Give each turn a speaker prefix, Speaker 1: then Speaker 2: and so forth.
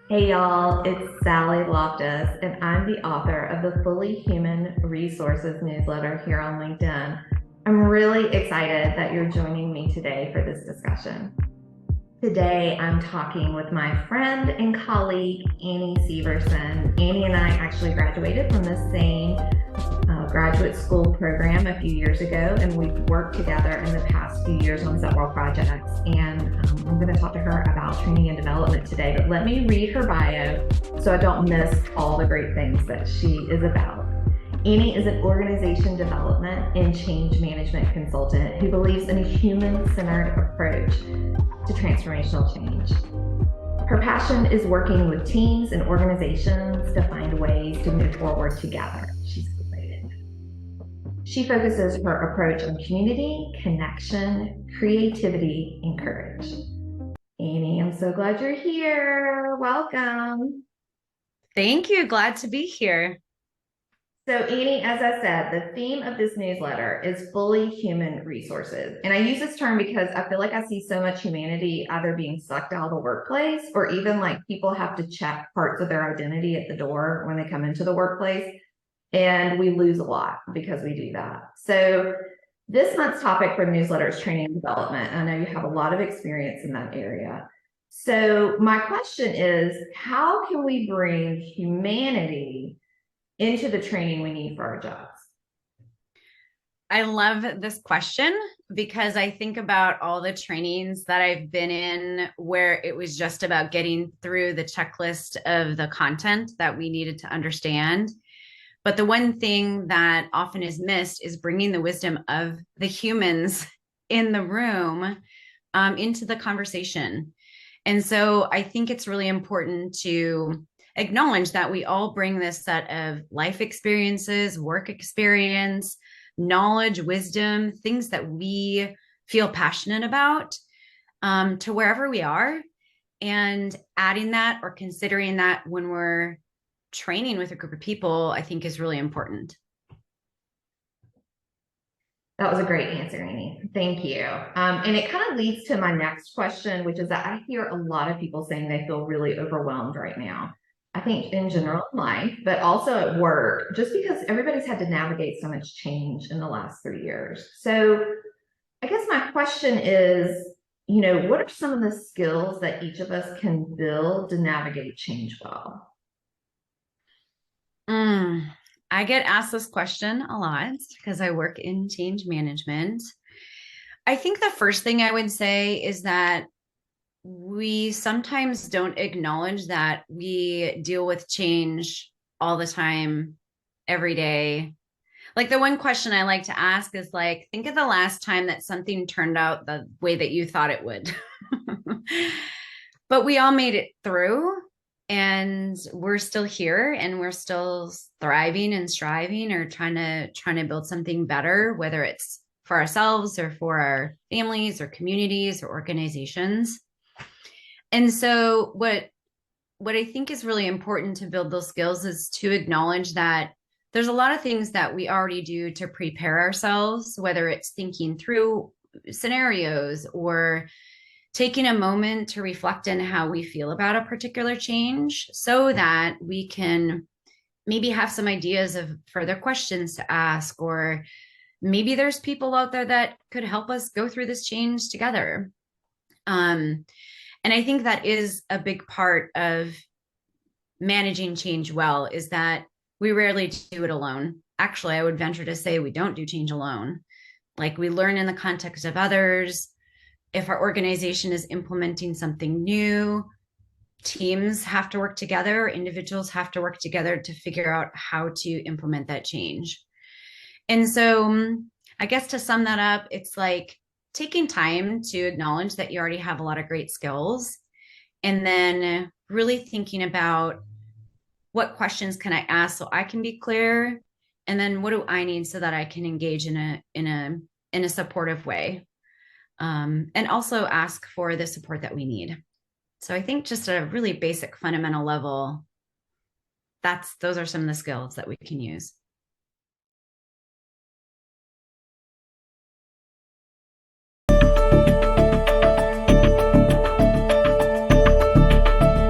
Speaker 1: Hey y'all, it's Sally Loftus, and I'm the author of the Fully Human Resources newsletter here on LinkedIn. I'm really excited that you're joining me today for this discussion. Today, I'm talking with my friend and colleague, Annie Severson. Annie and I actually graduated from the same graduate school program a few years ago, and we've worked together in the past few years on several projects. And I'm going to talk to her about training and development today. But let me read her bio so I don't miss all the great things that she is about. Annie is an organization development and change management consultant who believes in a human-centered approach to transformational change. Her passion is working with teams and organizations to find ways to move forward together. She's excited. She focuses her approach on community, connection, creativity, and courage. Annie, I'm so glad you're here. Welcome.
Speaker 2: Thank you. Glad to be here.
Speaker 1: So, Annie, as I said, the theme of this newsletter is fully human resources. And I use this term because I feel like I see so much humanity either being sucked out of the workplace or even like people have to check parts of their identity at the door when they come into the workplace. And we lose a lot because we do that. So, this month's topic for the newsletter is training and development. I know you have a lot of experience in that area. So, my question is how can we bring humanity into the training we need for our jobs?
Speaker 2: I love this question because I think about all the trainings that I've been in where it was just about getting through the checklist of the content that we needed to understand. But the one thing that often is missed is bringing the wisdom of the humans in the room into the conversation. And so I think it's really important to acknowledge that we all bring this set of life experiences, work experience, knowledge, wisdom, things that we feel passionate about to wherever we are. And adding that or considering that when we're training with a group of people, I think is really important.
Speaker 1: That was a great answer, Annie. Thank you. And it kind of leads to my next question, which is that I hear a lot of people saying they feel really overwhelmed right now. I think in general in life, but also at work, just because everybody's had to navigate so much change in the last 3 years. So I guess my question is, what are some of the skills that each of us can build to navigate change well?
Speaker 2: I get asked this question a lot because I work in change management. I think the first thing I would say is that we sometimes don't acknowledge that we deal with change all the time, every day. Like the one question I like to ask is like, think of the last time that something turned out the way that you thought it would. But we all made it through and we're still here and we're still thriving and striving or trying to build something better, whether it's for ourselves or for our families or communities or organizations. And so what I think is really important to build those skills is to acknowledge that there's a lot of things that we already do to prepare ourselves, whether it's thinking through scenarios or taking a moment to reflect on how we feel about a particular change so that we can maybe have some ideas of further questions to ask, or maybe there's people out there that could help us go through this change together. And I think that is a big part of managing change well, is that we rarely do it alone. Actually, I would venture to say we don't do change alone. Like we learn in the context of others. If our organization is implementing something new, teams have to work together, individuals have to work together to figure out how to implement that change. And so I guess to sum that up, it's like taking time to acknowledge that you already have a lot of great skills and then really thinking about what questions can I ask so I can be clear, and then what do I need so that I can engage in a supportive way, and also ask for the support that we need. So I think just at a really basic fundamental level, those are some of the skills that we can use.